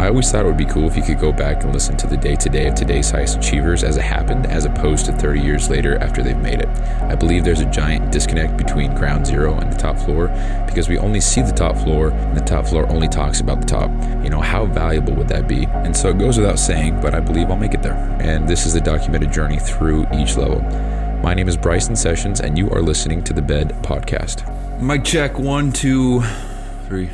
I always thought it would be cool if you could go back and listen to the day-to-day of today's highest achievers as it happened, as opposed to 30 years later after they've made it. I believe there's a giant disconnect between ground zero and the top floor because we only see the top floor and the top floor only talks about the top. You know, how valuable would that be? And so it goes without saying, but I believe I'll make it there. And this is the documented journey through each level. My name is Bryson Sessions, and you are listening to the Bed Podcast. Mic check, 1, 2, 3.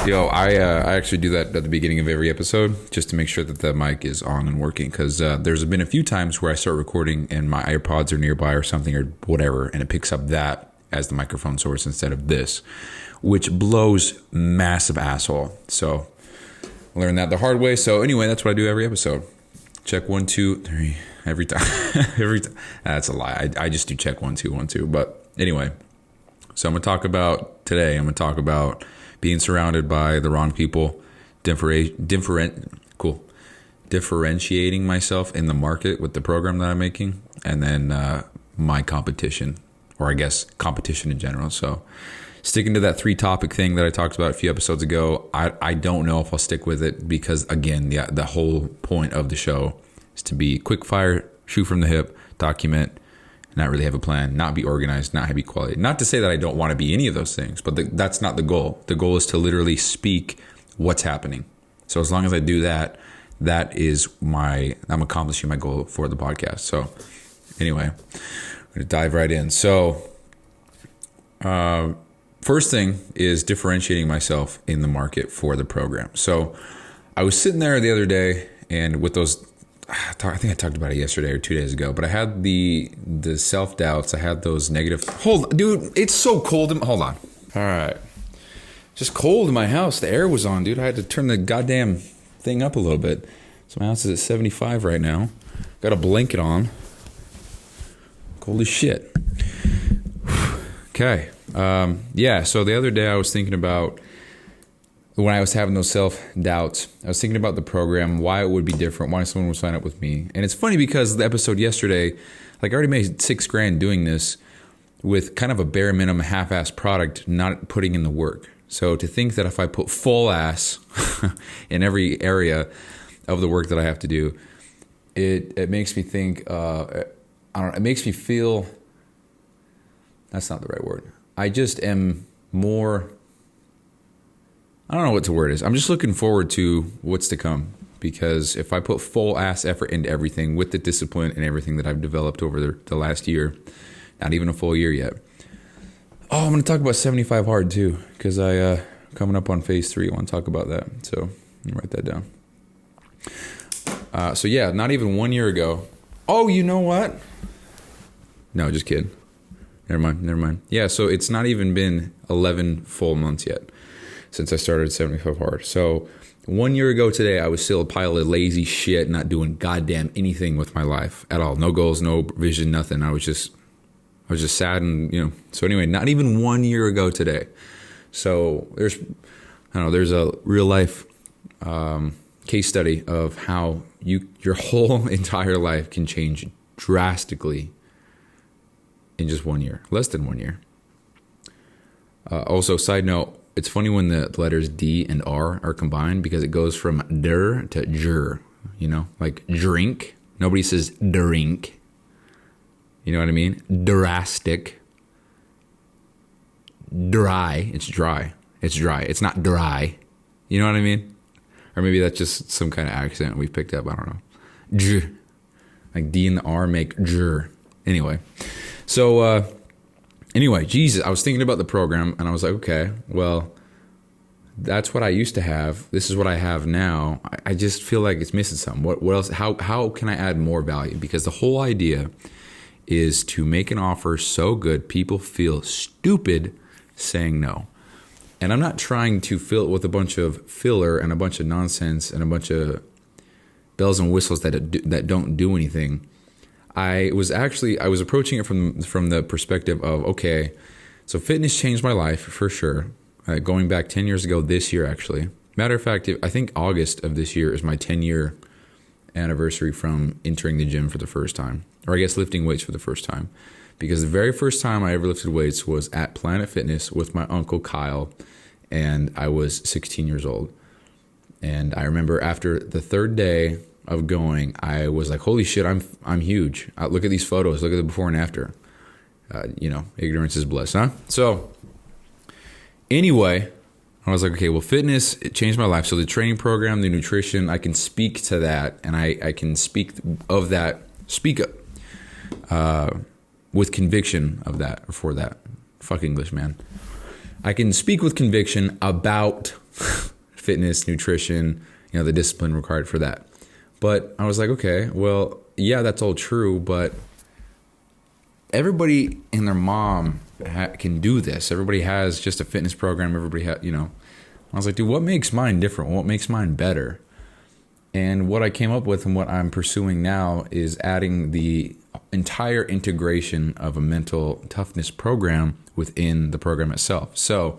Yo, I actually do that at the beginning of every episode just to make sure that the mic is on and working, because there's been a few times where I start recording and my AirPods are nearby or something or whatever, and it picks up that as the microphone source instead of this, which blows massive asshole. So I learned that the hard way. So anyway, that's what I do every episode. Check 1, 2, 3 every time. Every time. That's a lie. I just do check 1, 2, 1, 2. But anyway, so I'm going to talk about being surrounded by the wrong people, differentiating myself in the market with the program that I'm making, and then my competition, or I guess competition in general. So sticking to that 3-topic thing that I talked about a few episodes ago, I don't know if I'll stick with it because, again, the whole point of the show is to be quick fire, shoot from the hip, document, not really have a plan, not be organized, not have equality. Not to say that I don't want to be any of those things, but that's not the goal. The goal is to literally speak what's happening. So as long as I do that, I'm accomplishing my goal for the podcast. So anyway, I'm going to dive right in. So first thing is differentiating myself in the market for the program. So I was sitting there the other day, and with those, I think I talked about it yesterday or 2 days ago, but I had the self-doubts. I had those negative. Dude, it's so cold. Hold on. All right. Just cold in my house. The air was on, dude. I had to turn the goddamn thing up a little bit. So my house is at 75 right now. Got a blanket on. Cold as shit. Okay. So the other day I was thinking about, when I was having those self-doubts, I was thinking about the program, why it would be different, why someone would sign up with me. And it's funny because the episode yesterday, I already made $6,000 doing this with kind of a bare minimum half-ass product, not putting in the work. So to think that if I put full ass in every area of the work that I have to do, it makes me think, it makes me feel, that's not the right word. I just am more, I don't know what the word is. I'm just looking forward to what's to come, because if I put full ass effort into everything with the discipline and everything that I've developed over the last year, not even a full year yet. Oh, I'm going to talk about 75 hard too, because coming up on phase 3, I want to talk about that. So let me write that down. Not even 1 year ago. Oh, you know what? No, just kidding. Never mind. Yeah, so it's not even been 11 full months yet since I started 75 hard. So 1 year ago today, I was still a pile of lazy shit, not doing goddamn anything with my life at all. No goals, no vision, nothing. I was just sad, and So anyway, not even 1 year ago today. So there's a real life case study of how your whole entire life can change drastically in just 1 year, less than 1 year. Also, side note, it's funny when the letters D and R are combined, because it goes from der to jur, like drink. Nobody says drink. You know what I mean? Drastic. Dry. It's dry. It's dry. It's not dry. You know what I mean? Or maybe that's just some kind of accent we picked up. I don't know. J. Like D and the R make jur. Anyway. So, Jesus, I was thinking about the program, and I was like, okay, well, that's what I used to have. This is what I have now. I just feel like it's missing something. What else? How can I add more value? Because the whole idea is to make an offer so good people feel stupid saying no. And I'm not trying to fill it with a bunch of filler and a bunch of nonsense and a bunch of bells and whistles that don't do anything. I was approaching it from the perspective of, okay, so fitness changed my life for sure. Going back 10 years ago this year, actually. Matter of fact, I think August of this year is my 10-year anniversary from entering the gym for the first time. Or I guess lifting weights for the first time. Because the very first time I ever lifted weights was at Planet Fitness with my uncle Kyle, and I was 16 years old. And I remember after the third day of going, I was like, holy shit, I'm huge. Look at these photos. Look at the before and after. Ignorance is bliss, huh? So anyway, I was like, okay, well, fitness, it changed my life. So the training program, the nutrition, I can speak to that, and I can speak of that, with conviction of that, or for that. Fuck English, man. I can speak with conviction about fitness, nutrition, the discipline required for that. But I was like, okay, well, yeah, that's all true, but everybody and their mom can do this. Everybody has just a fitness program. Everybody has, I was like, dude, what makes mine different? What makes mine better? And what I came up with and what I'm pursuing now is adding the entire integration of a mental toughness program within the program itself. So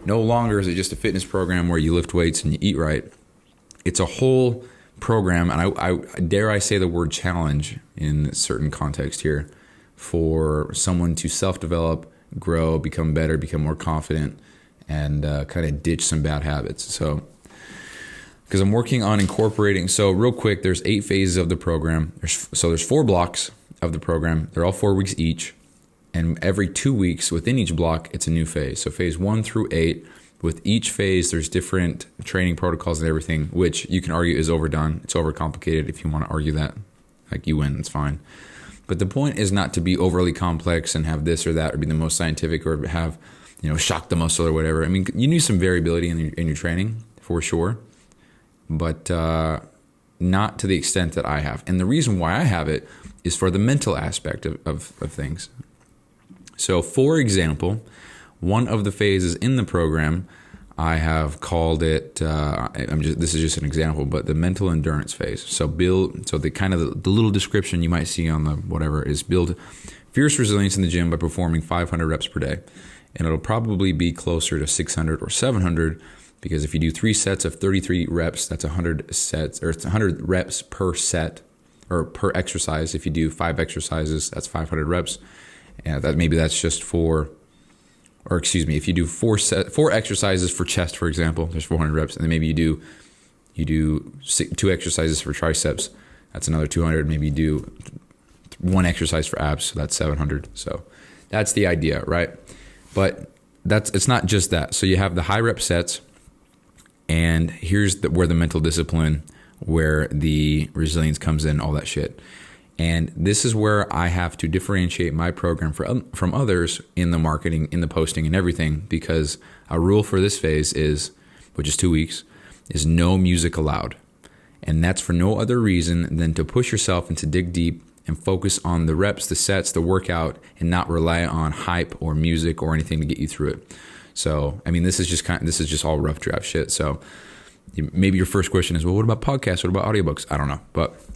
no longer is it just a fitness program where you lift weights and you eat right. It's a whole program, and I dare I say the word challenge in certain context here, for someone to self-develop, grow, become better, become more confident, and kind of ditch some bad habits. So, because I'm working on incorporating, so real quick, there's 8 phases of the program. There's 4 blocks of the program. They're all 4 weeks each. And every 2 weeks within each block, it's a new phase. So phase 1 through 8, with each phase, there's different training protocols and everything, which you can argue is overdone. It's overcomplicated. If you want to argue that, like, you win, it's fine. But the point is not to be overly complex and have this or that, or be the most scientific, or have, shock the muscle or whatever. I mean, you need some variability in your training, for sure, but not to the extent that I have. And the reason why I have it is for the mental aspect of things. So, for example, one of the phases in the program, I have called it, this is just an example, but the mental endurance phase. So the kind of the little description you might see on the whatever is build fierce resilience in the gym by performing 500 reps per day. And it'll probably be closer to 600 or 700, because if you do 3 sets of 33 reps, that's 100 sets, or it's 100 reps per set, or per exercise. If you do 5 exercises, that's 500 reps. And that's just if you do 4 exercises for chest, for example, there's 400 reps, and then maybe you do 2 exercises for triceps, that's another 200. Maybe you do 1 exercise for abs, so that's 700. So that's the idea, right? But it's not just that. So you have the high rep sets, and here's where the mental discipline, where the resilience comes in, all that shit. And this is where I have to differentiate my program from others in the marketing, in the posting, and everything, because a rule for this phase is, which is 2 weeks, is no music allowed. And that's for no other reason than to push yourself and to dig deep and focus on the reps, the sets, the workout, and not rely on hype or music or anything to get you through it. So, I mean, this is just all rough draft shit. So maybe your first question is, well, what about podcasts? What about audiobooks? I don't know.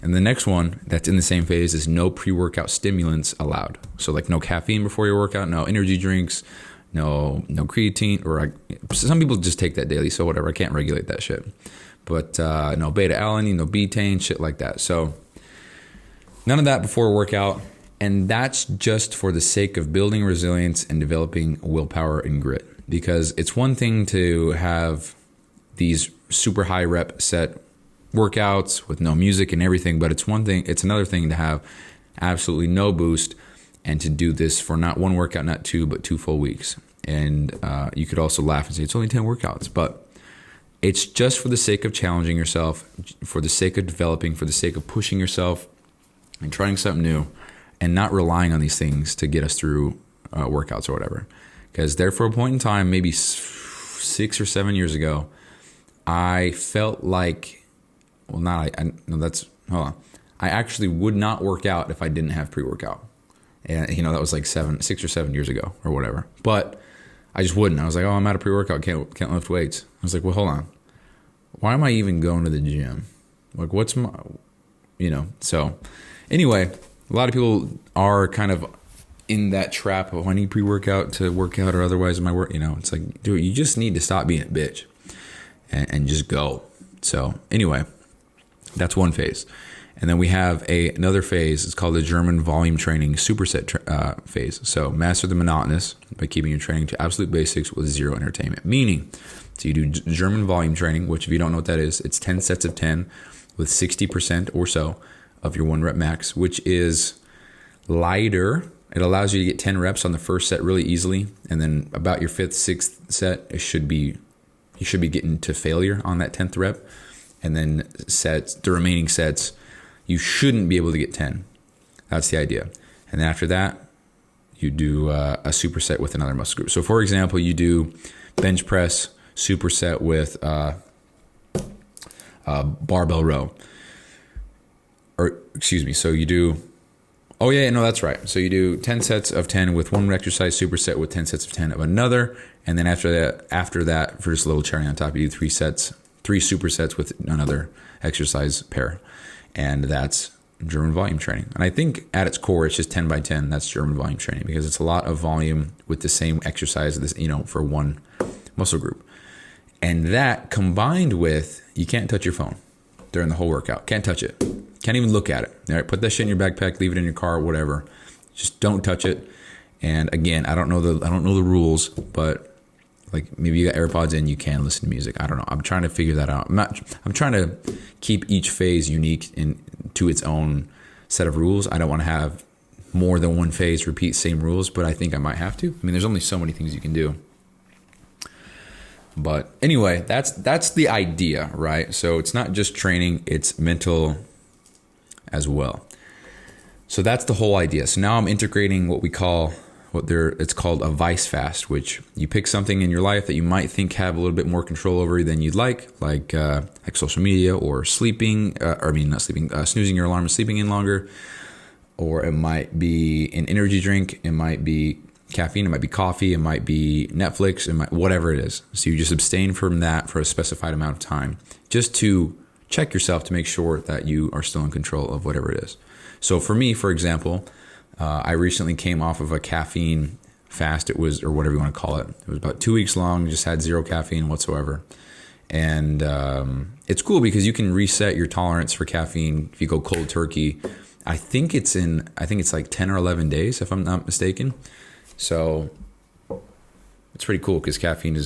And the next one that's in the same phase is no pre-workout stimulants allowed. So like no caffeine before your workout, no energy drinks, no creatine, or some people just take that daily. So whatever, I can't regulate that shit. But no beta-alanine, no betaine, shit like that. So none of that before a workout. And that's just for the sake of building resilience and developing willpower and grit. Because it's one thing to have these super high rep set workouts with no music and everything, but it's another thing to have absolutely no boost and to do this for not 1 workout, not 2, but 2 full weeks. And you could also laugh and say it's only 10 workouts, but it's just for the sake of challenging yourself, for the sake of developing, for the sake of pushing yourself and trying something new, and not relying on these things to get us through workouts or whatever. Because there, for a point in time, maybe 6 or 7 years ago, I felt like, I actually would not work out if I didn't have pre-workout. And, that was like 6 or 7 years ago or whatever. But I just wouldn't. I was like, I'm out of pre-workout, can't lift weights. I was like, well, hold on. Why am I even going to the gym? Like, what's my, So anyway, a lot of people are kind of in that trap of, I need pre-workout to work out, or otherwise my work, it's like, dude, you just need to stop being a bitch and just go. So anyway, that's one phase. And then we have another phase. It's called the German volume training superset phase. So master the monotonous by keeping your training to absolute basics with zero entertainment. Meaning So you do German volume training, which if you don't know what that is, it's 10 sets of 10 with 60% or so of your 1 rep max, which is lighter. It allows you to get 10 reps on the first set really easily. And then about your 5th, 6th set, you should be getting to failure on that 10th rep. And then the remaining sets, you shouldn't be able to get 10. That's the idea. And then after that, you do a superset with another muscle group. So for example, you do bench press superset with barbell row. So you do, that's right. So you do 10 sets of 10 with one exercise superset with 10 sets of 10 of another. And then after that, for just a little cherry on top, you do 3 supersets with another exercise pair. And that's German volume training. And I think at its core, it's just 10 by 10. That's German volume training because it's a lot of volume with the same exercise, for one muscle group. And that combined with, you can't touch your phone during the whole workout. Can't touch it. Can't even look at it. All right, put that shit in your backpack, leave it in your car, whatever. Just don't touch it. And again, I don't know the rules, but like maybe you got AirPods in, you can listen to music. I don't know. I'm trying to figure that out. I'm trying to keep each phase unique to its own set of rules. I don't want to have more than one phase repeat same rules, but I think I might have to. I mean, there's only so many things you can do. But anyway, that's the idea, right? So it's not just training, it's mental as well. So that's the whole idea. So now I'm integrating it's called a vice fast, which you pick something in your life that you might think have a little bit more control over than you'd like social media or sleeping, snoozing your alarm and sleeping in longer, or it might be an energy drink, it might be caffeine, it might be coffee, it might be Netflix, whatever it is. So you just abstain from that for a specified amount of time, just to check yourself to make sure that you are still in control of whatever it is. So for me, for example, I recently came off of a caffeine fast. It was, or whatever you want to call it. It was about 2 weeks long, just had 0 caffeine whatsoever. And it's cool because you can reset your tolerance for caffeine if you go cold turkey. I think it's like 10 or 11 days, if I'm not mistaken. So it's pretty cool because caffeine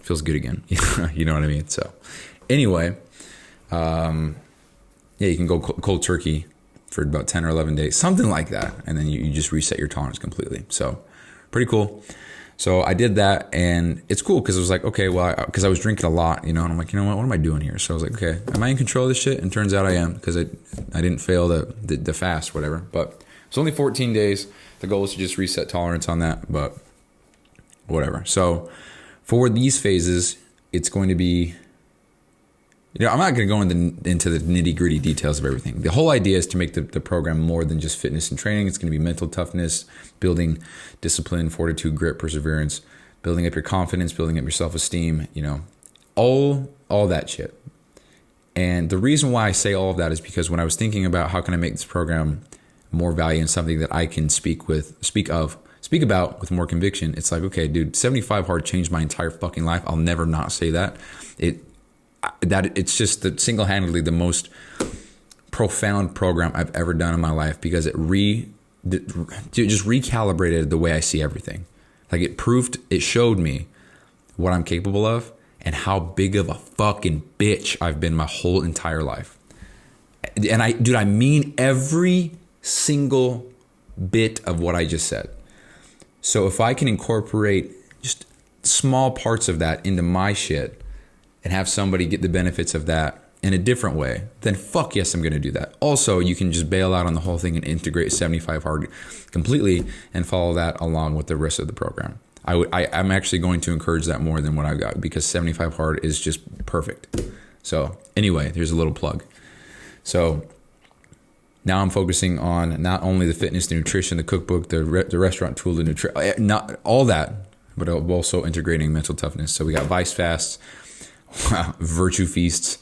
feels good again. You know what I mean? So anyway, you can go cold turkey for about 10 or 11 days, something like that. And then you just reset your tolerance completely. So pretty cool. So I did that, and it's cool because I was like, okay, well, because I was drinking a lot, and I'm like, what am I doing here? So I was like, okay, am I in control of this shit? And turns out I am, because I didn't fail the fast, whatever. But it's only 14 days. The goal is to just reset tolerance on that, but whatever. So for these phases, it's going to be, I'm not going to go into the nitty gritty details of everything. The whole idea is to make the program more than just fitness and training. It's going to be mental toughness, building discipline, fortitude, grit, perseverance, building up your confidence, building up your self-esteem, all that shit. And the reason why I say all of that is because when I was thinking about how can I make this program more value and something that I can speak about with more conviction, it's like, okay, dude, 75 hard changed my entire fucking life. I'll never not say that. It's just single-handedly the most profound program I've ever done in my life, because it just recalibrated the way I see everything. Like it showed me what I'm capable of and how big of a fucking bitch I've been my whole entire life. And I mean every single bit of what I just said. So if I can incorporate just small parts of that into my shit and have somebody get the benefits of that in a different way, then fuck yes, I'm going to do that. Also, you can just bail out on the whole thing and integrate 75 hard completely and follow that along with the rest of the program. I'm actually going to encourage that more than what I've got, because 75 hard is just perfect. So anyway, here's a little plug. So now I'm focusing on not only the fitness, the nutrition, the cookbook, the restaurant tool, the nutrition, not all that, but also integrating mental toughness. So we got Vice Fasts, Virtue Feasts,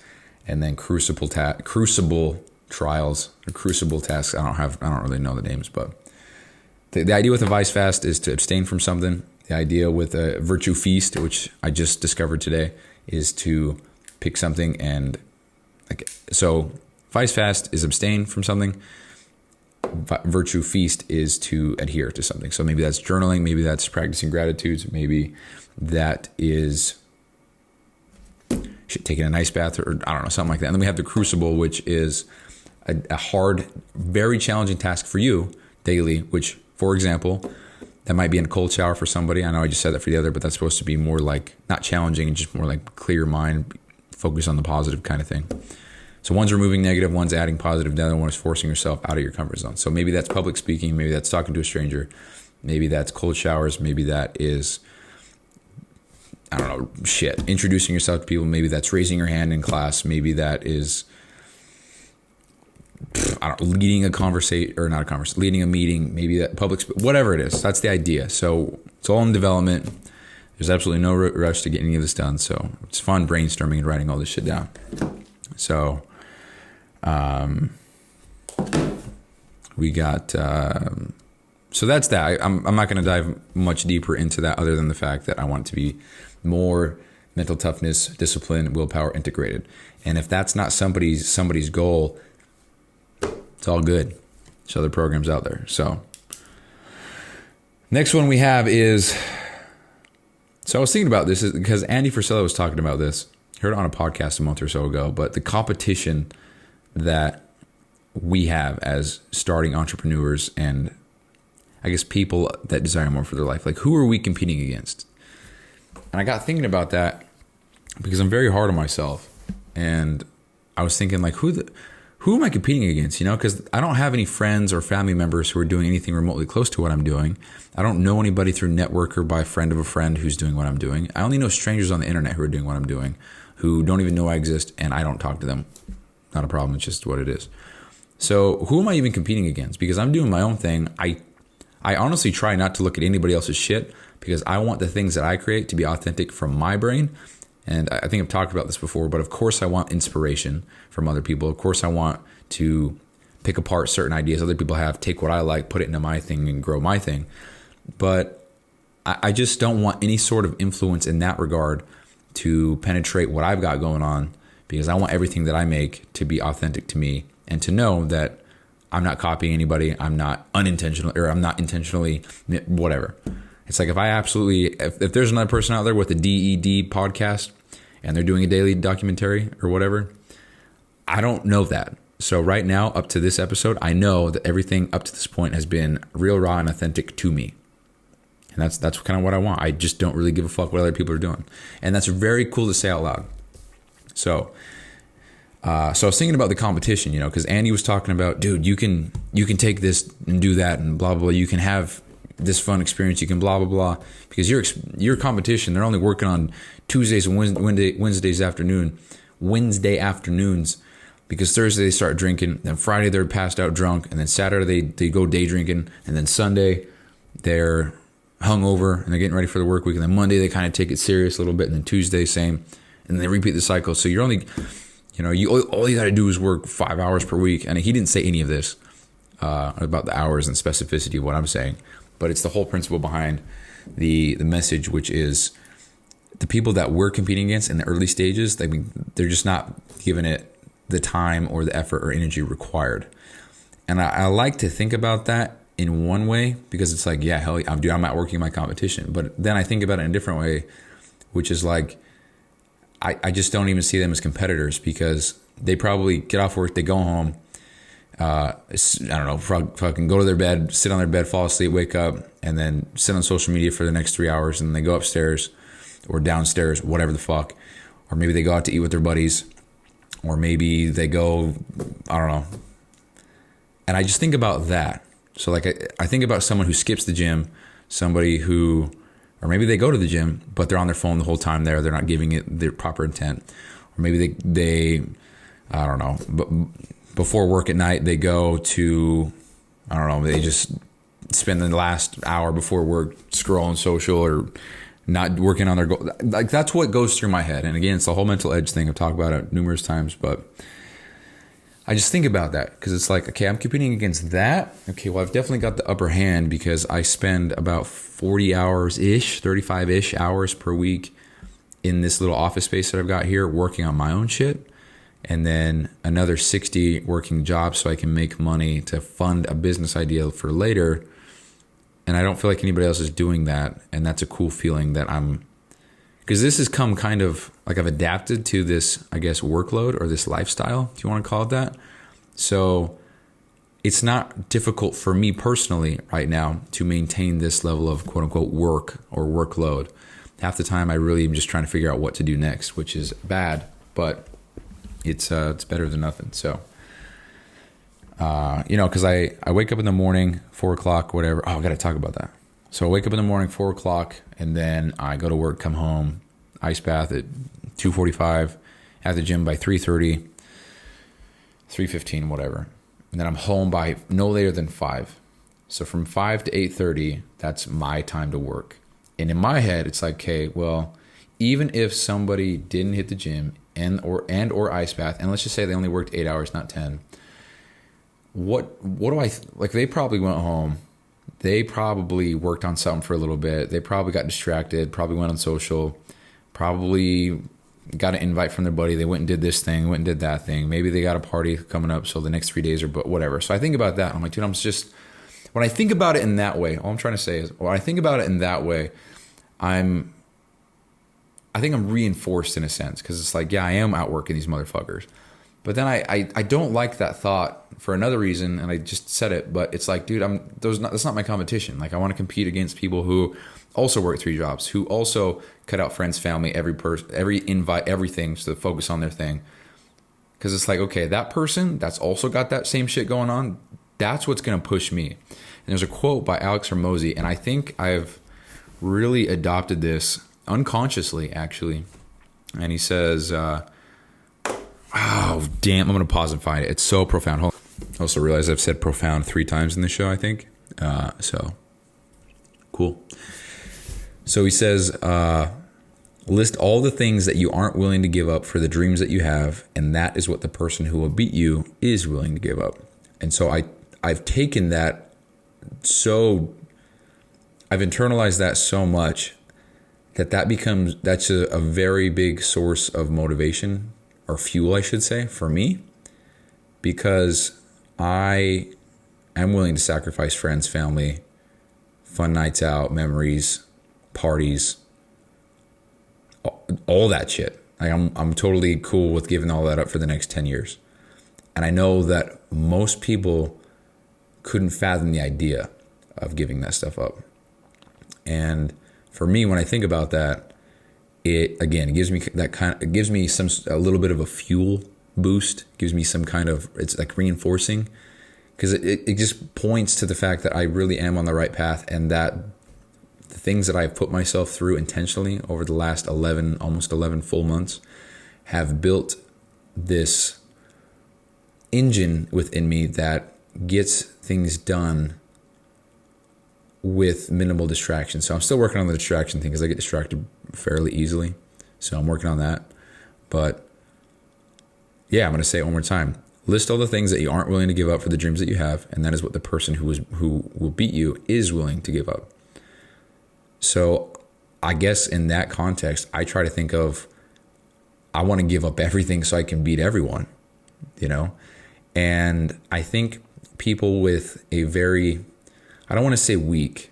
and then Crucible Trials, or Crucible Tasks. I don't really know the names, but the idea with a Vice Fast is to abstain from something. The idea with a Virtue Feast, which I just discovered today, is to pick something and so Vice Fast is abstain from something. Virtue Feast is to adhere to something. So maybe that's journaling, maybe that's practicing gratitudes, maybe that is taking an ice bath, or I don't know, something like that. And then we have the crucible, which is a hard, very challenging task for you daily, which, for example, that might be in a cold shower for somebody. I know I just said that for the other, but that's supposed to be more like, not challenging, just more like clear your mind, focus on the positive kind of thing. So one's removing negative, one's adding positive, the other one is forcing yourself out of your comfort zone. So maybe that's public speaking, maybe that's talking to a stranger, maybe that's cold showers, maybe that is, I don't know, introducing yourself to people, maybe that's raising your hand in class, maybe that is, leading a conversation, or not a conversation, leading a meeting, maybe that whatever it is, that's the idea. So it's all in development. There's absolutely no rush to get any of this done. So it's fun brainstorming and writing all this shit down. So, we got, so that's that. I'm not going to dive much deeper into that other than the fact that I want it to be more mental toughness, discipline, willpower integrated. And if that's not somebody's goal, it's all good. There's other programs out there. So next one we have is, so I was thinking about this because Andy Frisella was talking about this. I heard it on a podcast a month or so ago, but the competition that we have as starting entrepreneurs and I guess people that desire more for their life, like who are we competing against? And I got thinking about that because I'm very hard on myself. And I was thinking like, who am I competing against? Because I don't have any friends or family members who are doing anything remotely close to what I'm doing. I don't know anybody through network or by a friend of a friend who's doing what I'm doing. I only know strangers on the internet who are doing what I'm doing, who don't even know I exist, and I don't talk to them. Not a problem. It's just what it is. So who am I even competing against? Because I'm doing my own thing. I honestly try not to look at anybody else's shit because I want the things that I create to be authentic from my brain. And I think I've talked about this before, but of course I want inspiration from other people. Of course I want to pick apart certain ideas other people have, take what I like, put it into my thing and grow my thing. But I just don't want any sort of influence in that regard to penetrate what I've got going on, because I want everything that I make to be authentic to me and to know that I'm not copying anybody. I'm not unintentional, or I'm not intentionally whatever. It's like if there's another person out there with a DED podcast and they're doing a daily documentary or whatever, I don't know that. So right now, up to this episode, I know that everything up to this point has been real, raw, and authentic to me. And that's kind of what I want. I just don't really give a fuck what other people are doing. And that's very cool to say out loud. So I was thinking about the competition, because Andy was talking about, dude, you can take this and do that and blah, blah, blah. You can have this fun experience. You can blah, blah, blah. Because your competition, they're only working on Tuesdays and Wednesday afternoons, because Thursday they start drinking, then Friday they're passed out drunk, and then Saturday they go day drinking, and then Sunday they're hungover and they're getting ready for the work week, and then Monday they kind of take it serious a little bit, and then Tuesday same, and they repeat the cycle. So you're only, all you got to do is work 5 hours per week. And he didn't say any of this about the hours and specificity of what I'm saying, but it's the whole principle behind the message, which is the people that we're competing against in the early stages, they're just not giving it the time or the effort or energy required. And I like to think about that in one way, because it's like, yeah, hell, I'm outworking my competition. But then I think about it in a different way, which is like, I just don't even see them as competitors, because they probably get off work, they go home, I don't know, fucking go to their bed, sit on their bed, fall asleep, wake up, and then sit on social media for the next 3 hours, and they go upstairs or downstairs, whatever the fuck. Or maybe they go out to eat with their buddies, or maybe they go, I don't know. And I just think about that. So like I think about someone who skips the gym, somebody who, or maybe they go to the gym, but they're on their phone the whole time there. They're not giving it their proper intent. Or maybe they I don't know, but before work at night, they go to, I don't know, they just spend the last hour before work scrolling social or not working on their goal. Like, that's what goes through my head. And again, it's the whole mental edge thing. I've talked about it numerous times, but I just think about that because it's like, okay, I'm competing against that. Okay, well, I've definitely got the upper hand because I spend about 40 hours-ish, 35-ish hours per week in this little office space that I've got here working on my own shit. And then another 60 working jobs so I can make money to fund a business idea for later. And I don't feel like anybody else is doing that. And that's a cool feeling that I'm because this has come kind of like I've adapted to this, I guess, workload or this lifestyle, if you want to call it that. So it's not difficult for me personally right now to maintain this level of quote unquote work or workload. Half the time I really am just trying to figure out what to do next, which is bad, but it's better than nothing. So, because I wake up in the morning, 4:00, whatever. Oh, I got to talk about that. So I wake up in the morning, 4:00, and then I go to work, come home, ice bath at 2:45, at the gym by 3:30, 3:15, whatever. And then I'm home by no later than 5. So from 5 to 8:30, that's my time to work. And in my head, it's like, okay, well, even if somebody didn't hit the gym or ice bath, and let's just say they only worked 8 hours, not 10, what do I, like they probably went home, they probably worked on something for a little bit, they probably got distracted, probably went on social, probably got an invite from their buddy, they went and did this thing, went and did that thing, maybe they got a party coming up, so the next 3 days or whatever. So I think about that, I'm like, dude, when I think about it in that way, all I'm trying to say is, when I think about it in that way, I think I'm reinforced in a sense, because it's like, yeah, I am outworking these motherfuckers. But then I don't like that thought for another reason, and I just said it, but it's like, dude, that's not my competition. Like, I want to compete against people who also work 3 jobs, who also cut out friends, family, every invite, everything, so to focus on their thing. Because it's like, okay, that person that's also got that same shit going on, that's what's going to push me. And there's a quote by Alex Hormozy, and I think I've really adopted this unconsciously, actually. And he says, oh, damn, I'm going to pause and find it. It's so profound. Hold on. I also realize I've said profound 3 times in the show, I think. So, cool. So he says, list all the things that you aren't willing to give up for the dreams that you have, and that is what the person who will beat you is willing to give up. And so I've taken that I've internalized that so much that's a very big source of motivation, or fuel, I should say, for me, because I am willing to sacrifice friends, family, fun nights out, memories, parties, all that shit. Like I'm totally cool with giving all that up for the next 10 years. And I know that most people couldn't fathom the idea of giving that stuff up. And for me, when I think about that, it gives me a little bit of a fuel boost, gives me some kind of, it's like reinforcing, because it just points to the fact that I really am on the right path, and that the things that I've put myself through intentionally over the last almost 11 full months have built this engine within me that gets things done with minimal distraction. So I'm still working on the distraction thing, because I get distracted fairly easily. So I'm working on that. But yeah, I'm going to say it one more time. List all the things that you aren't willing to give up for the dreams that you have, and that is what the person who will beat you is willing to give up. So I guess in that context, I try to think of, I want to give up everything so I can beat everyone, And I think people with a very, I don't want to say weak,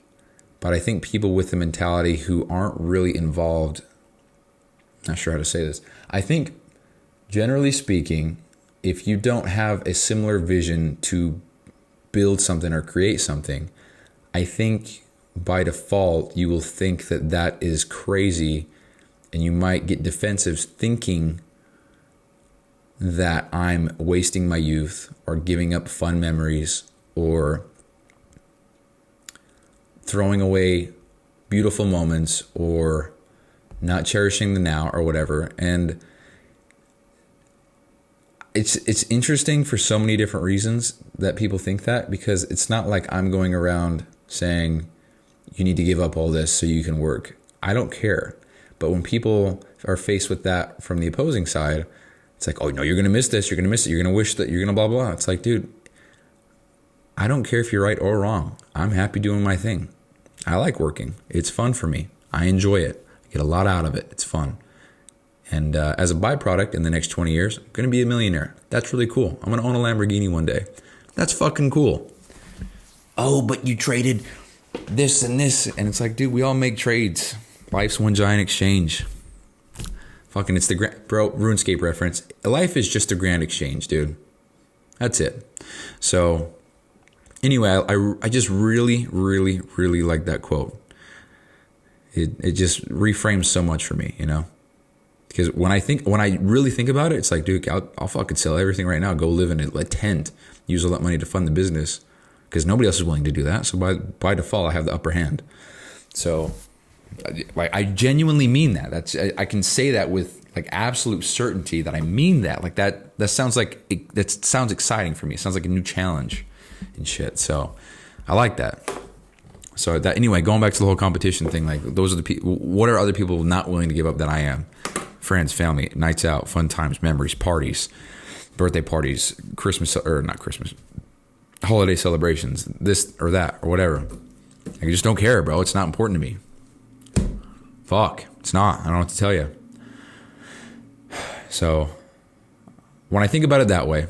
but I think people with the mentality who aren't really involved, not sure how to say this. I think, generally speaking, if you don't have a similar vision to build something or create something, I think by default you will think that that is crazy, and you might get defensive thinking that I'm wasting my youth, or giving up fun memories, or throwing away beautiful moments, or not cherishing the now, or whatever. And it's interesting for so many different reasons that people think that, because it's not like I'm going around saying you need to give up all this so you can work. I don't care. But when people are faced with that from the opposing side, it's like, oh no, you're going to miss this, you're going to miss it, you're going to wish that, you're going to blah, blah. It's like, dude, I don't care if you're right or wrong. I'm happy doing my thing. I like working. It's fun for me. I enjoy it. I get a lot out of it. It's fun. And as a byproduct, in the next 20 years, I'm going to be a millionaire. That's really cool. I'm going to own a Lamborghini one day. That's fucking cool. Oh, but you traded this and this. And it's like, dude, we all make trades. Life's one giant exchange. Fucking, it's the RuneScape reference. Life is just a grand exchange, dude. That's it. So, anyway, I just really, really, really like that quote. It just reframes so much for me, you know? Because when I really think about it, it's like, dude, I'll fucking sell everything right now, go live in a tent, use all that money to fund the business, because nobody else is willing to do that. So by default, I have the upper hand. So, like, I genuinely mean that. I can say that with like absolute certainty that I mean that. Like that sounds exciting for me. It sounds like a new challenge and shit. So I like that. So that, anyway, going back to the whole competition thing, like, those are the people. What are other people not willing to give up that I am? Friends, family, nights out, fun times, memories, parties, birthday parties, holiday celebrations, this or that or whatever. I just don't care, bro. It's not important to me. Fuck, it's not. I don't know what to tell you. So when I think about it that way,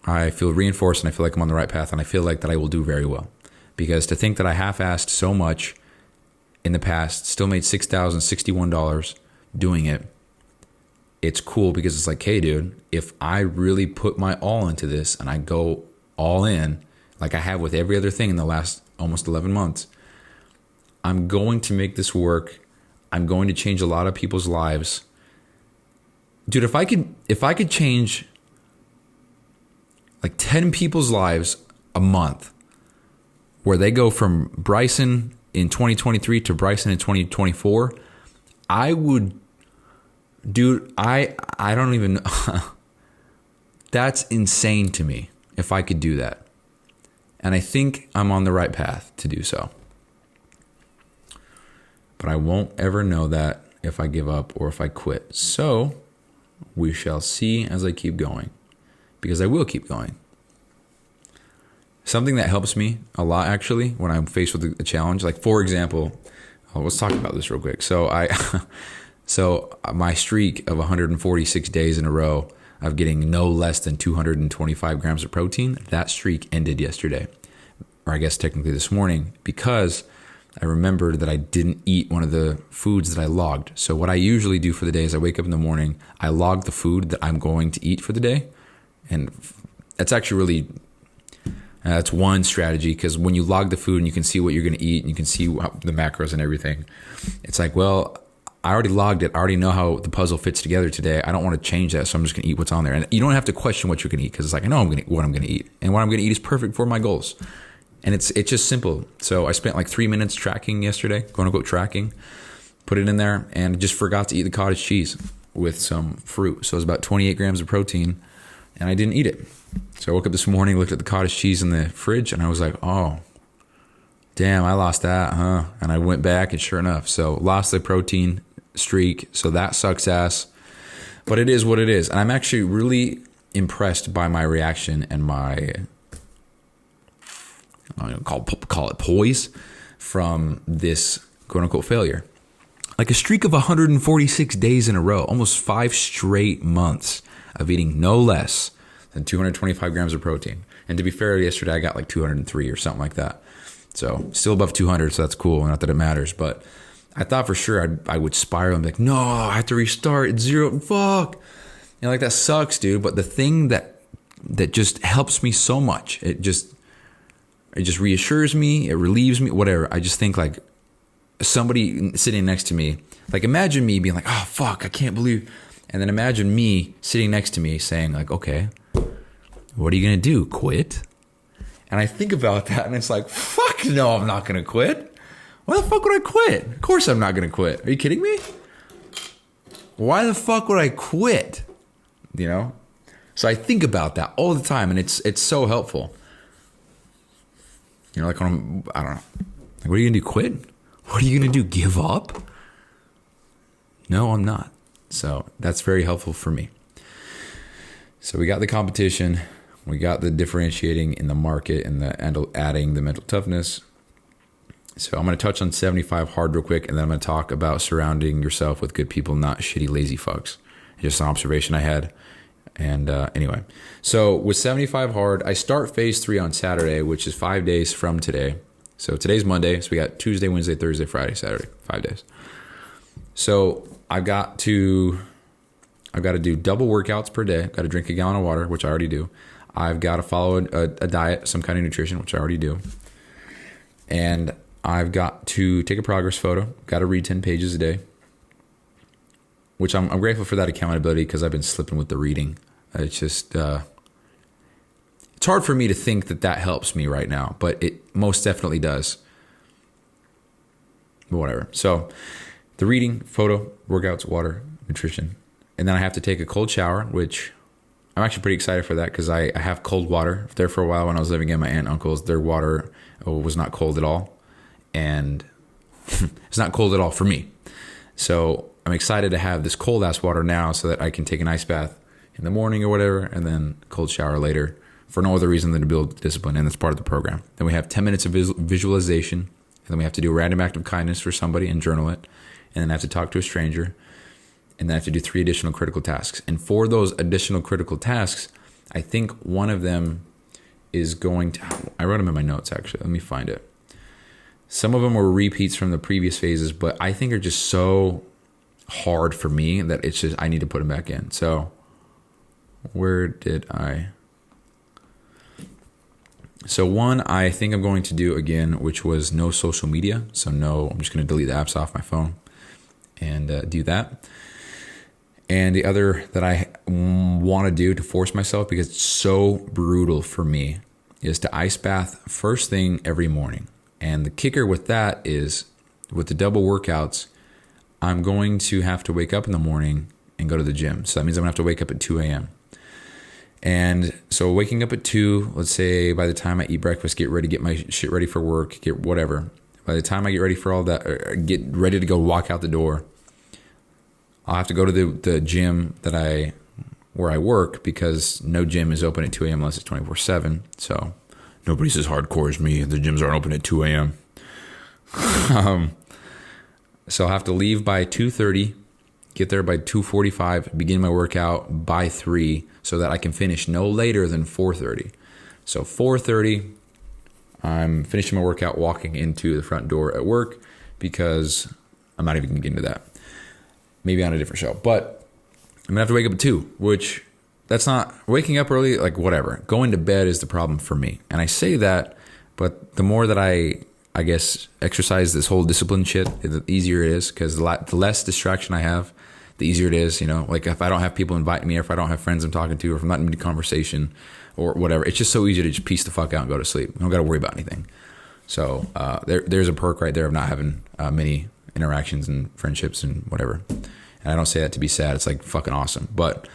I feel reinforced and I feel like I'm on the right path, and I feel like that I will do very well. Because to think that I half-assed so much in the past, still made $6,061 doing it, it's cool, because it's like, hey, dude, if I really put my all into this and I go all in, like I have with every other thing in the last almost 11 months, I'm going to make this work. I'm going to change a lot of people's lives. Dude, if I could change like 10 people's lives a month, where they go from Bryson in 2023 to Bryson in 2024, I would, dude, I don't even know. That's insane to me if I could do that. And I think I'm on the right path to do so. But I won't ever know that if I give up or if I quit. So we shall see as I keep going, because I will keep going. Something that helps me a lot, actually, when I'm faced with a challenge, like, for example, let's talk about this real quick. So my streak of 146 days in a row of getting no less than 225 grams of protein, that streak ended yesterday, or I guess technically this morning, because I remembered that I didn't eat one of the foods that I logged. So what I usually do for the day is I wake up in the morning, I log the food that I'm going to eat for the day, and that's actually really... that's one strategy, because when you log the food and you can see what you're going to eat and you can see the macros and everything, it's like, well, I already logged it. I already know how the puzzle fits together today. I don't want to change that, so I'm just going to eat what's on there. And you don't have to question what you're going to eat, because it's like, I know what I'm going to eat. And what I'm going to eat is perfect for my goals. And it's just simple. So I spent like 3 minutes tracking yesterday, quote-unquote tracking, put it in there, and just forgot to eat the cottage cheese with some fruit. So it was about 28 grams of protein, and I didn't eat it. So I woke up this morning, looked at the cottage cheese in the fridge, and I was like, oh, damn, I lost that, huh? And I went back, and sure enough, so lost the protein streak, so that sucks ass. But it is what it is. And I'm actually really impressed by my reaction and my, call it poise from this quote-unquote failure. Like a streak of 146 days in a row, almost 5 straight months of eating no less than 225 grams of protein. And to be fair, yesterday I got like 203 or something like that. So still above 200, so that's cool. Not that it matters, but I thought for sure I would spiral and be like, no, I have to restart. It's 0. Fuck. You know, like, that sucks, dude. But the thing that just helps me so much, it just reassures me, it relieves me, whatever. I just think like somebody sitting next to me, like, imagine me being like, oh, fuck, I can't believe. And then imagine me sitting next to me saying like, okay, what are you going to do? Quit? And I think about that and it's like, fuck no, I'm not going to quit. Why the fuck would I quit? Of course I'm not going to quit. Are you kidding me? Why the fuck would I quit? You know? So I think about that all the time, and it's so helpful. You know, like when I don't know. Like, what are you going to do? Quit? What are you going to do? Give up? No, I'm not. So that's very helpful for me. So we got the competition. We got the differentiating in the market and adding the mental toughness. So I'm going to touch on 75 hard real quick, and then I'm going to talk about surrounding yourself with good people, not shitty, lazy fucks. Just an observation I had. And anyway, so with 75 hard, I start phase 3 on Saturday, which is 5 days from today. So today's Monday, so we got Tuesday, Wednesday, Thursday, Friday, Saturday, 5 days. So I've got to do double workouts per day. I've got to drink a gallon of water, which I already do. I've got to follow a diet, some kind of nutrition, which I already do. And I've got to take a progress photo. Got to read 10 pages a day, which I'm grateful for that accountability because I've been slipping with the reading. It's just, it's hard for me to think that helps me right now, but it most definitely does. But whatever. So the reading, photo, workouts, water, nutrition. And then I have to take a cold shower, which I'm actually pretty excited for that because I have cold water. There for a while when I was living at my aunt and uncle's, their water was not cold at all. And it's not cold at all for me. So I'm excited to have this cold ass water now so that I can take an ice bath in the morning or whatever, and then cold shower later for no other reason than to build discipline. And that's part of the program. Then we have 10 minutes of visualization. And then we have to do a random act of kindness for somebody and journal it. And then I have to talk to a stranger. And then I have to do 3 additional critical tasks. And for those additional critical tasks, I think one of them is going to, I wrote them in my notes actually. Let me find it. Some of them were repeats from the previous phases, but I think are just so hard for me that it's just, I need to put them back in. So where did I? So one, I think I'm going to do again, which was no social media. So no, I'm just going to delete the apps off my phone and do that. And the other that I want to do to force myself, because it's so brutal for me, is to ice bath first thing every morning. And the kicker with that is, with the double workouts, I'm going to have to wake up in the morning and go to the gym. So that means I'm going to have to wake up at 2 a.m. And so waking up at 2, let's say by the time I eat breakfast, get ready, get my shit ready for work, get whatever. By the time I get ready for all that, or get ready to go walk out the door, I'll have to go to the gym where I work, because no gym is open at 2 a.m. unless it's 24/7. So nobody's as hardcore as me. The gyms aren't open at 2 a.m. So I'll have to leave by 2:30, get there by 2:45, begin my workout by 3, so that I can finish no later than 4:30. So 4:30, I'm finishing my workout, walking into the front door at work, because I'm not even going to get into that. Maybe on a different show. But I'm going to have to wake up at 2, which that's not waking up early, like whatever. Going to bed is the problem for me. And I say that, but the more that I guess, exercise this whole discipline shit, the easier it is, because the less distraction I have, the easier it is, you know, like if I don't have people inviting me, or if I don't have friends I'm talking to, or if I'm not in a conversation or whatever, it's just so easy to just piece the fuck out and go to sleep. I don't got to worry about anything. So there's a perk right there of not having many interactions and friendships and whatever. And I don't say that to be sad. It's like fucking awesome. But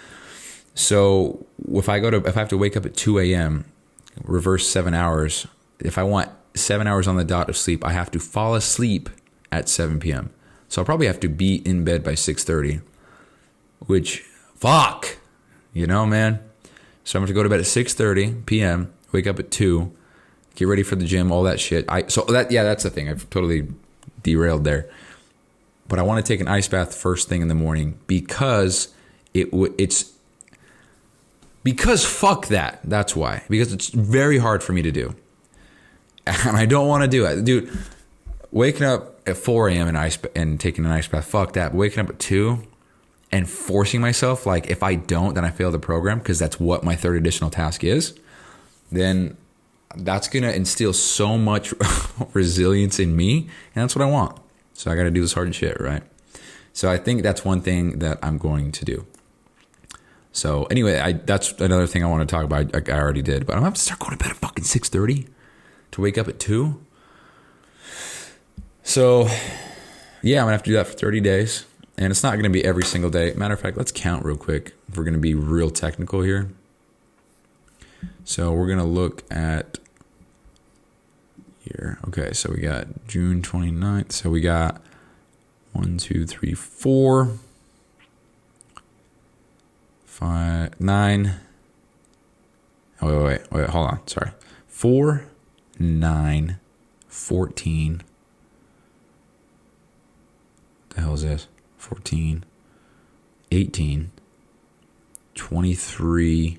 so if I have to wake up at 2 a.m., reverse 7 hours, if I want 7 hours on the dot of sleep, I have to fall asleep at 7 p.m. So I'll probably have to be in bed by 6:30, which fuck, you know, man. So I'm going to go to bed at 6:30 p.m., wake up at 2, get ready for the gym, all that shit. That's the thing. I've totally derailed there. But I want to take an ice bath first thing in the morning, because because fuck that. That's why. Because it's very hard for me to do. And I don't want to do it. Dude, waking up at 4 a.m. and taking an ice bath, fuck that. But waking up at 2 and forcing myself, like if I don't, then I fail the program, because that's what my third additional task is, then that's going to instill so much resilience in me. And that's what I want. So I got to do this hard shit, right? So I think that's one thing that I'm going to do. So anyway, that's another thing I want to talk about. I already did, but I'm going to have to start going to bed at fucking 6:30 to wake up at 2. So yeah, I'm going to have to do that for 30 days. And it's not going to be every single day. Matter of fact, let's count real quick. If we're going to be real technical here. So we're going to look at here. Okay, so we got June 29th. So we got 1, 2, 3, 4, 5, 9. Oh, wait, hold on. Sorry. 4, 9, 14. What the hell is this? 14, 18, 23,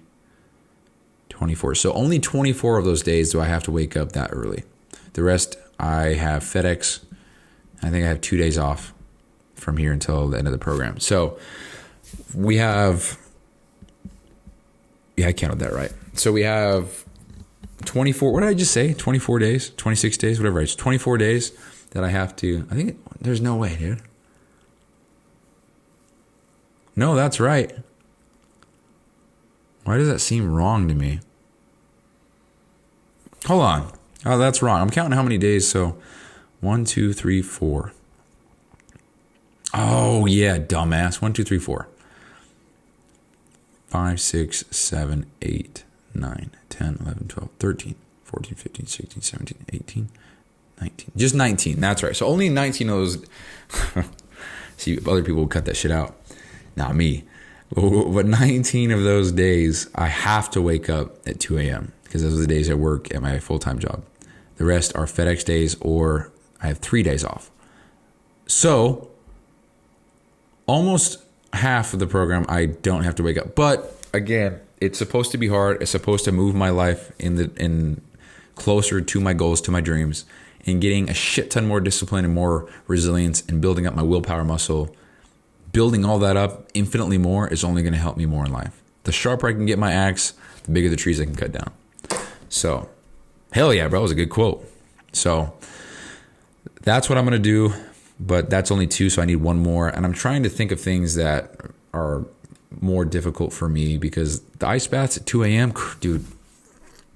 24. So only 24 of those days do I have to wake up that early. The rest, I have FedEx. I think I have 2 days off. from here until the end of the program. So we have, I counted that right. So we have 24, what did I just say? 24 days, 26 days, whatever. It's 24 days that I have to, there's no way, dude. No, that's right. Why does that seem wrong to me? Hold on. Oh, that's wrong. I'm counting how many days. So 1, 2, 3, 4. Oh, yeah, dumbass. 1, 2, 3, 4. 5, 6, 7, 8, 9, 10, 11, 12, 13, 14, 15, 16, 17, 18, 19. Just 19. That's right. So only 19 of those. See, other people will cut that shit out. Not me. But 19 of those days, I have to wake up at 2 a.m. because those are the days I work at my full-time job. The rest are FedEx days, or I have 3 days off. So almost half of the program, I don't have to wake up. But again, it's supposed to be hard. It's supposed to move my life in closer to my goals, to my dreams, and getting a shit ton more discipline and more resilience and building up my willpower muscle. Building all that up infinitely more is only going to help me more in life. The sharper I can get my axe, the bigger the trees I can cut down. So, hell yeah, bro. That was a good quote. So, that's what I'm going to do. But that's only 2, so I need 1 more. And I'm trying to think of things that are more difficult for me because the ice baths at 2 a.m., dude,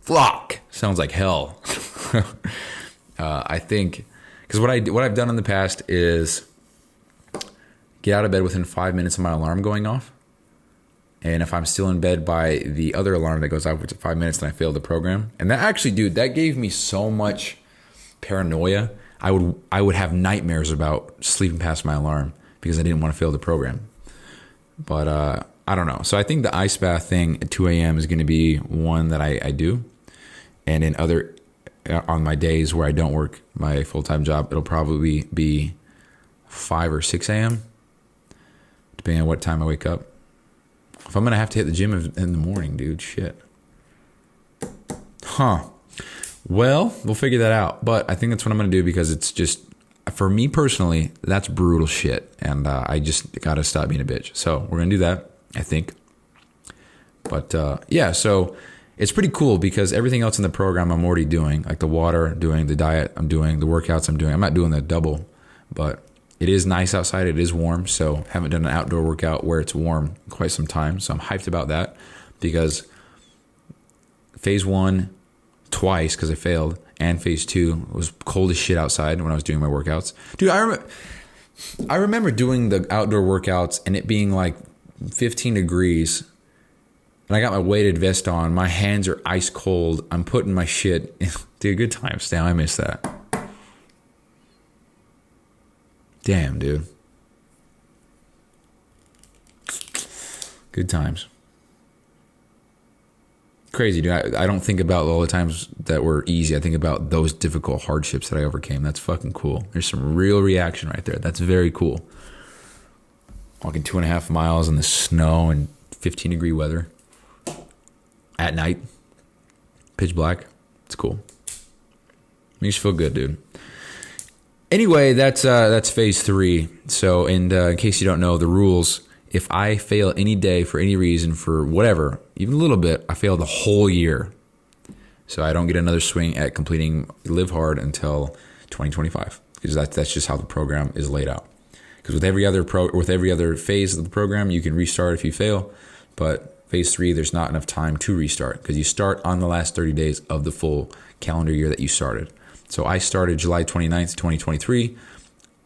fuck, sounds like hell. I think, because what I've done in the past is get out of bed within 5 minutes of my alarm going off. And if I'm still in bed by the other alarm that goes off, which is 5 minutes, then I fail the program. And that actually, dude, that gave me so much paranoia. I would have nightmares about sleeping past my alarm because I didn't want to fail the program. But I don't know. So I think the ice bath thing at 2 a.m. is going to be one that I do. And in other, on my days where I don't work my full-time job, it'll probably be 5 or 6 a.m., depending on what time I wake up. If I'm going to have to hit the gym in the morning, dude, shit. Huh. Well, we'll figure that out. But I think that's what I'm going to do because it's just, for me personally, that's brutal shit. And I just got to stop being a bitch. So we're going to do that, I think. But yeah, so it's pretty cool because everything else in the program I'm already doing, like the water, doing the diet, I'm doing the workouts I'm doing. I'm not doing the double, but it is nice outside. It is warm. So haven't done an outdoor workout where it's warm in quite some time. So I'm hyped about that because phase 1 twice because I failed, and phase 2 was cold as shit outside when I was doing my workouts. Dude, I remember doing the outdoor workouts and it being like 15 degrees and I got my weighted vest on. My hands are ice cold. I'm putting my shit in. Dude, good times. Damn, I miss that. Damn, dude. Good times. Crazy, dude. I don't think about all the times that were easy. I think about those difficult hardships that I overcame. That's fucking cool. There's some real reaction right there. That's very cool. Walking 2.5 miles in the snow and 15-degree weather at night. Pitch black. It's cool. Makes you feel good, dude. Anyway, that's phase 3. So, in case you don't know the rules, if I fail any day for any reason, for whatever, even a little bit, I fail the whole year. So I don't get another swing at completing Live Hard until 2025, because that's just how the program is laid out. Because with every other phase of the program, you can restart if you fail, but phase 3, there's not enough time to restart because you start on the last 30 days of the full calendar year that you started. So I started July 29th, 2023.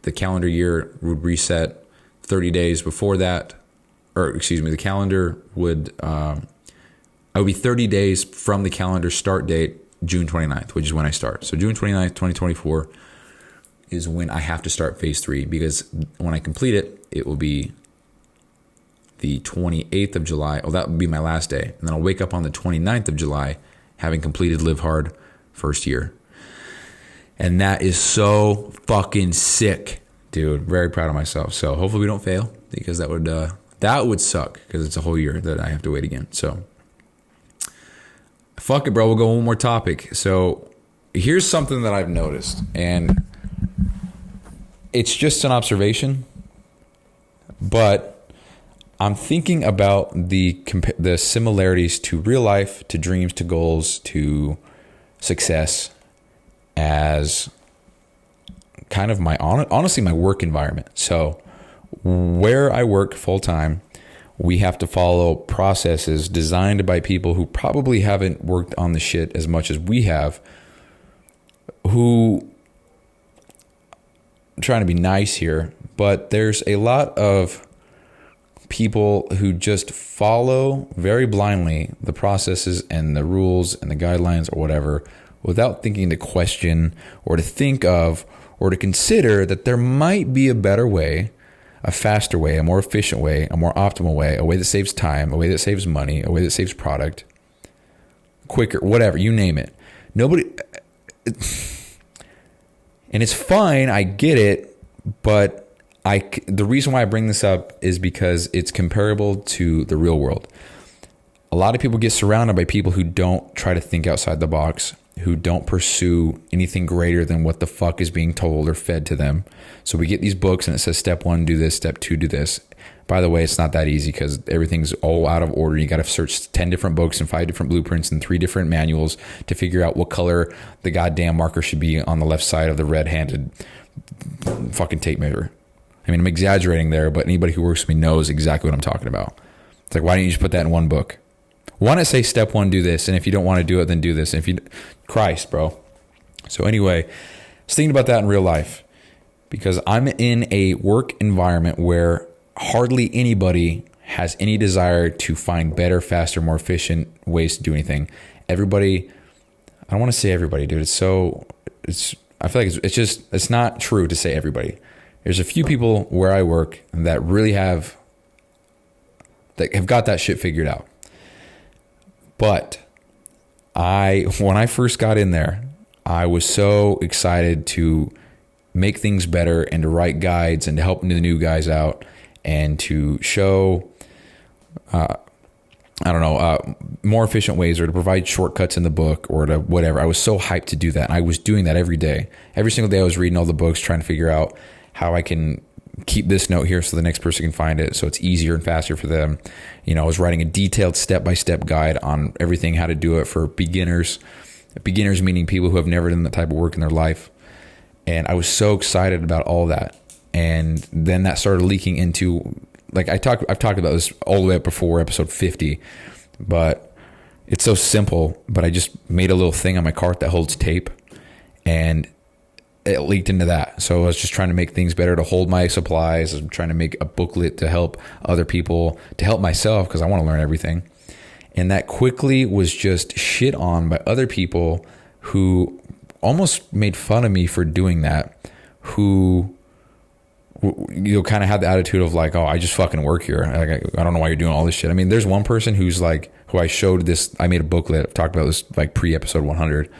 The calendar year would reset 30 days before that, or excuse me, the calendar would, I would be 30 days from the calendar start date, June 29th, which is when I start. So June 29th, 2024 is when I have to start phase 3, because when I complete it, it will be the 28th of July. Oh, that would be my last day. And then I'll wake up on the 29th of July, having completed Live Hard first year. And that is so fucking sick, dude. Very proud of myself. So hopefully we don't fail, because that would suck, because it's a whole year that I have to wait again. So fuck it, bro. We'll go one more topic. So here's something that I've noticed, and it's just an observation, But I'm thinking about the similarities to real life, to dreams, to goals, to success as kind of honestly my work environment. So where I work full time, we have to follow processes designed by people who probably haven't worked on the shit as much as we have, who, I'm trying to be nice here, but there's a lot of people who just follow very blindly the processes and the rules and the guidelines or whatever without thinking to question or to think of or to consider that there might be a better way, a faster way, a more efficient way, a more optimal way, a way that saves time, a way that saves money, a way that saves product, quicker, whatever, you name it. And it's fine, I get it, but the reason why I bring this up is because it's comparable to the real world. A lot of people get surrounded by people who don't try to think outside the box, who don't pursue anything greater than what the fuck is being told or fed to them. So we get these books and it says step 1, do this, step 2, do this. By the way, it's not that easy because everything's all out of order. You got to search 10 different books and 5 different blueprints and 3 different manuals to figure out what color the goddamn marker should be on the left side of the red-handed fucking tape measure. I mean, I'm exaggerating there, but anybody who works with me knows exactly what I'm talking about. It's like, why don't you just put that in one book? Why not say step 1, do this, and if you don't want to do it, then do this. And if you, Christ, bro. So anyway, I was thinking about that in real life because I'm in a work environment where hardly anybody has any desire to find better, faster, more efficient ways to do anything. Everybody, I don't want to say everybody, dude. I feel like it's not true to say everybody. There's a few people where I work that really have got that shit figured out. But when I first got in there, I was so excited to make things better and to write guides and to help the new guys out and to show, more efficient ways or to provide shortcuts in the book or to whatever. I was so hyped to do that. I was doing that every day. Every single day I was reading all the books, trying to figure out how I can keep this note here so the next person can find it so it's easier and faster for them. You know, I was writing a detailed step-by-step guide on everything, how to do it for beginners. Beginners meaning people who have never done that type of work in their life. And I was so excited about all that. And then that started leaking into, like I've talked about this all the way up before episode 50, but it's so simple. But I just made a little thing on my cart that holds tape and it leaked into that. So I was just trying to make things better to hold my supplies. I'm trying to make a booklet to help other people, to help myself because I want to learn everything. And that quickly was just shit on by other people who almost made fun of me for doing that, who, you know, kind of had the attitude of like, oh, I just fucking work here. I don't know why you're doing all this shit. I mean, there's one person who's like, who I showed this, I made a booklet. I've talked about this like pre-episode 100,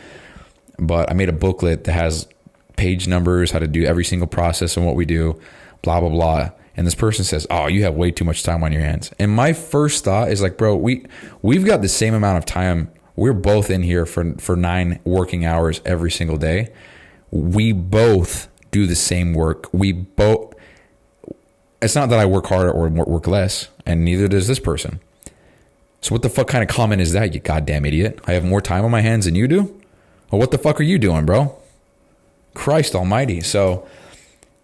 but I made a booklet that has page numbers, how to do every single process and what we do, blah, blah, blah. And this person says, oh, you have way too much time on your hands. And my first thought is like, bro, we've got the same amount of time. We're both in here for 9 working hours every single day. We both do the same work. It's not that I work harder or work less, and neither does this person. So what the fuck kind of comment is that, you goddamn idiot? I have more time on my hands than you do? Well, what the fuck are you doing, bro? Christ almighty. So,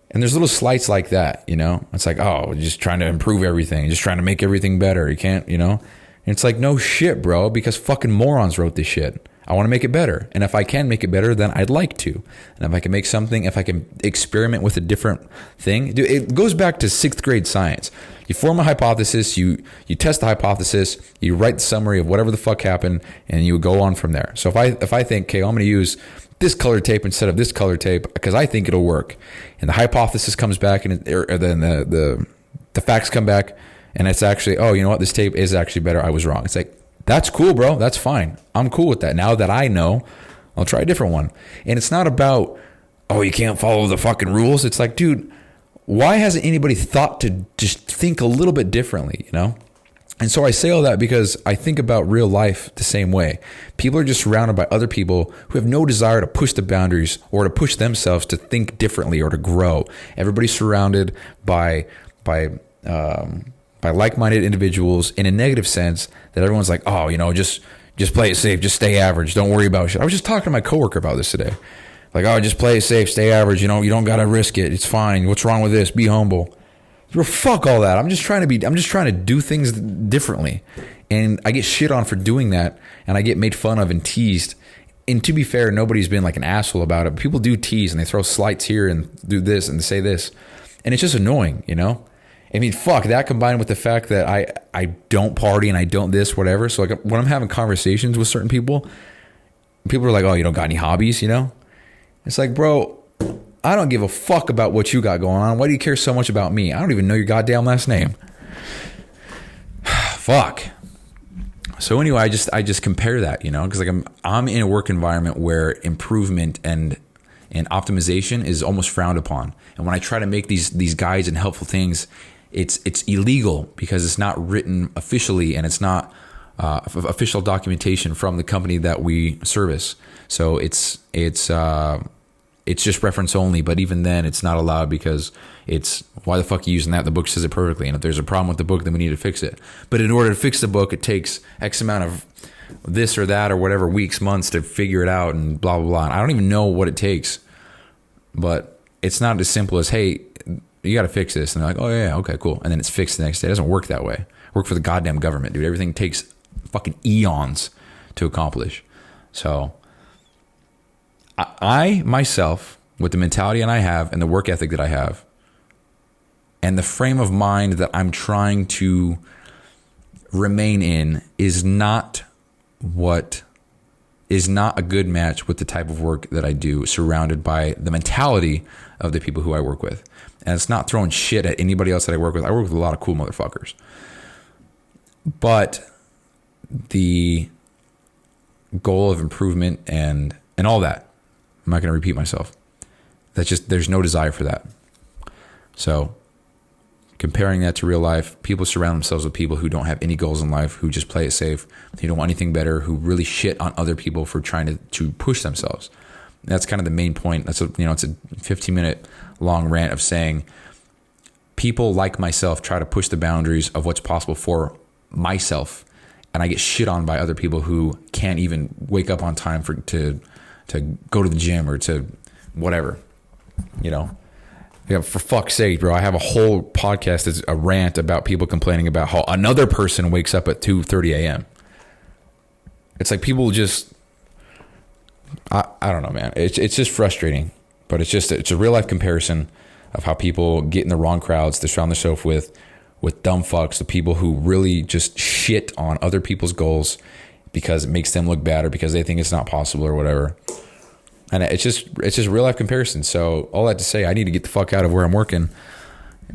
and there's little slights like that, you know? It's like, oh, you're just trying to improve everything. You're just trying to make everything better. You can't, you know? And it's like, no shit, bro, because fucking morons wrote this shit. I want to make it better. And if I can make it better, then I'd like to. And if I can make something, if I can experiment with a different thing, dude, it goes back to 6th grade science. You form a hypothesis, you test the hypothesis, you write the summary of whatever the fuck happened, and you go on from there. So if I think, okay, I'm going to use this color tape instead of this color tape because I think it'll work, and the hypothesis comes back, and then the facts come back, and it's actually, oh, you know what, this tape is actually better. I was wrong. It's like, that's cool, bro. That's fine. I'm cool with that. Now that I know, I'll try a different one. And it's not about, oh, you can't follow the fucking rules. It's like, dude, why hasn't anybody thought to just think a little bit differently, you know? And so I say all that because I think about real life the same way. People are just surrounded by other people who have no desire to push the boundaries or to push themselves to think differently or to grow. Everybody's surrounded by by like-minded individuals in a negative sense, that everyone's like, oh, just play it safe, just stay average, don't worry about shit. I was just talking to my coworker about this today. Like, oh, just play it safe, stay average, you don't got to risk it. It's fine. What's wrong with this? Be humble. Bro, fuck all that. I'm just trying to do things differently. And I get shit on for doing that, and I get made fun of and teased. And to be fair, nobody's been like an asshole about it. But people do tease, and they throw slights here and do this and say this. And it's just annoying, I mean, fuck, that combined with the fact that I don't party and I don't this, whatever. So like when I'm having conversations with certain people are like, oh, you don't got any hobbies, It's like, bro, I don't give a fuck about what you got going on. Why do you care so much about me? I don't even know your goddamn last name. Fuck. So anyway, I just compare that, because like I'm in a work environment where improvement and optimization is almost frowned upon. And when I try to make these guides and helpful things, it's illegal because it's not written officially and it's not official documentation from the company that we service. So it's just reference only, but even then it's not allowed because it's, why the fuck are you using that? The book says it perfectly. And if there's a problem with the book, then we need to fix it. But in order to fix the book, it takes X amount of this or that or whatever, weeks, months to figure it out and blah, blah, blah. And I don't even know what it takes, but it's not as simple as, hey, you got to fix this. And they're like, oh yeah, okay, cool. And then it's fixed the next day. It doesn't work that way. Work for the goddamn government, dude. Everything takes fucking eons to accomplish. So I myself, with the mentality that I have and the work ethic that I have and the frame of mind that I'm trying to remain in is not a good match with the type of work that I do, surrounded by the mentality of the people who I work with. And it's not throwing shit at anybody else that I work with. I work with a lot of cool motherfuckers. But the goal of improvement and all that, I'm not going to repeat myself. There's no desire for that. So comparing that to real life, people surround themselves with people who don't have any goals in life, who just play it safe, who don't want anything better, who really shit on other people for trying to push themselves. That's kind of the main point. It's a 15-minute long rant of saying people like myself try to push the boundaries of what's possible for myself, and I get shit on by other people who can't even wake up on time to go to the gym or to whatever, Yeah, for fuck's sake, bro. I have a whole podcast that's a rant about people complaining about how another person wakes up at 2:30 a.m. It's like people just, I don't know, man. It's just frustrating, but it's a real life comparison of how people get in the wrong crowds to surround themselves with dumb fucks, the people who really just shit on other people's goals because it makes them look bad or because they think it's not possible or whatever. And it's just real life comparison. So all that to say, I need to get the fuck out of where I'm working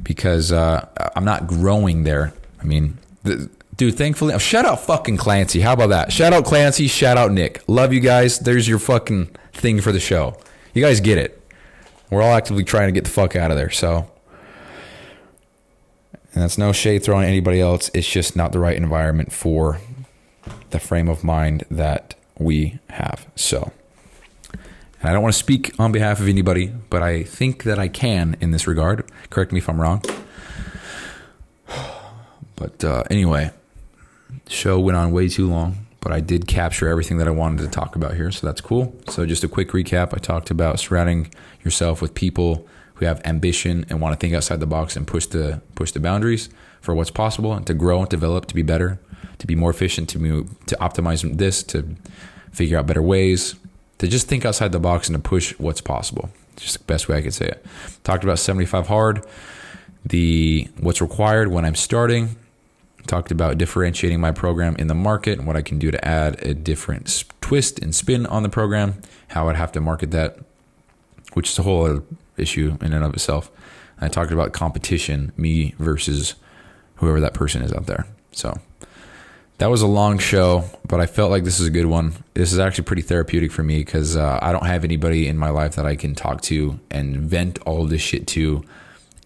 because I'm not growing there. I mean, dude, thankfully, shout out fucking Clancy. How about that? Shout out Clancy. Shout out Nick. Love you guys. There's your fucking thing for the show. You guys get it. We're all actively trying to get the fuck out of there. So, and that's no shade thrown at anybody else. It's just not the right environment for the frame of mind that we have. So, and I don't want to speak on behalf of anybody, but I think that I can in this regard. Correct me if I'm wrong. But anyway, the show went on way too long, but I did capture everything that I wanted to talk about here, so that's cool. So just a quick recap. I talked about surrounding yourself with people who have ambition and want to think outside the box and push the boundaries for what's possible and to grow and develop, to be better, to be more efficient, to optimize this, to figure out better ways, to just think outside the box and to push what's possible. It's just the best way I could say it. Talked about 75 hard, what's required when I'm starting. Talked about differentiating my program in the market and what I can do to add a different twist and spin on the program, how I'd have to market that, which is a whole other issue in and of itself. And I talked about competition, me versus whoever that person is out there. So that was a long show, but I felt like this is a good one. This is actually pretty therapeutic for me because I don't have anybody in my life that I can talk to and vent all of this shit to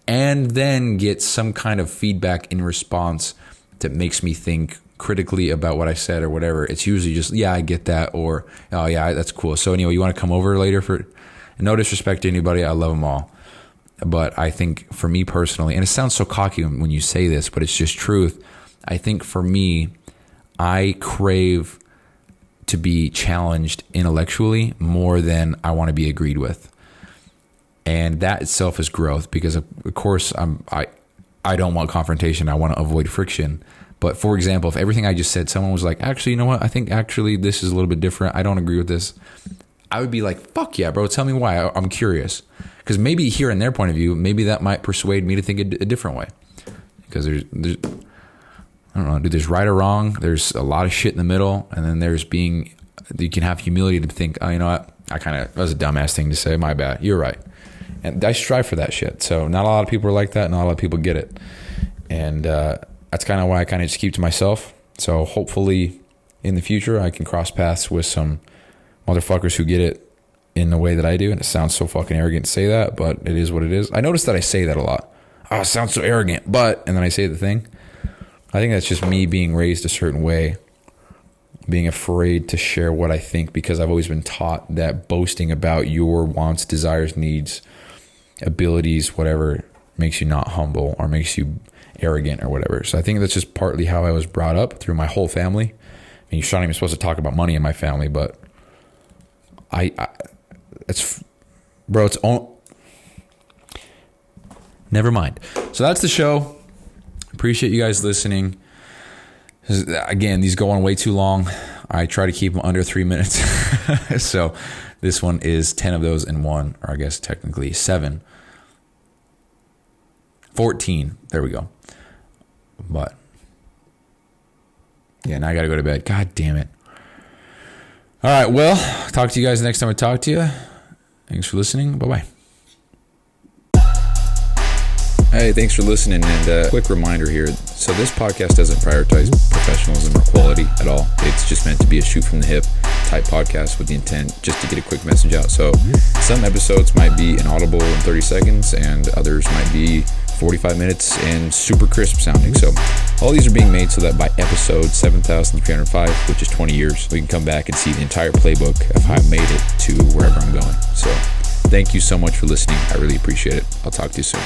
and then get some kind of feedback in response that makes me think critically about what I said or whatever. It's usually just, yeah, I get that, or, oh yeah, that's cool. So anyway, you want to come over later for, no disrespect to anybody, I love them all. But I think for me personally, and it sounds so cocky when you say this, but it's just truth. I think for me, I crave to be challenged intellectually more than I want to be agreed with. And that itself is growth, because of course I don't want confrontation. I want to avoid friction. But for example, if everything I just said, someone was like, actually, you know what? I think actually this is a little bit different. I don't agree with this. I would be like, fuck yeah, bro. Tell me why. I'm curious. Because maybe hearing their point of view, maybe that might persuade me to think a different way. Because there's I don't know, dude, there's right or wrong. There's a lot of shit in the middle. And then you can have humility to think, oh, you know what? That was a dumbass thing to say. My bad. You're right. And I strive for that shit. So not a lot of people are like that. Not a lot of people get it. And that's kind of why I kind of just keep to myself. So hopefully in the future, I can cross paths with some motherfuckers who get it in the way that I do. And it sounds so fucking arrogant to say that, but it is what it is. I notice that I say that a lot. Oh, it sounds so arrogant, and then I say the thing. I think that's just me being raised a certain way, being afraid to share what I think, because I've always been taught that boasting about your wants, desires, needs, abilities, whatever, makes you not humble or makes you arrogant or whatever. So I think that's just partly how I was brought up through my whole family. I mean, you're not even supposed to talk about money in my family, but never mind. So that's the show. Appreciate you guys listening. Again, these go on way too long. I try to keep them under 3 minutes. So this one is 10 of those in one, or I guess technically 7. 14. There we go. But yeah, now I got to go to bed. God damn it. All right. Well, talk to you guys next time I talk to you. Thanks for listening. Bye-bye. Hey, thanks for listening, and quick reminder here. So this podcast doesn't prioritize professionalism or quality at all. It's just meant to be a shoot from the hip type podcast with the intent just to get a quick message out. So some episodes might be inaudible in 30 seconds and others might be 45 minutes and super crisp sounding. So all these are being made so that by episode 7,305, which is 20 years, we can come back and see the entire playbook of how I made it to wherever I'm going. So thank you so much for listening. I really appreciate it. I'll talk to you soon.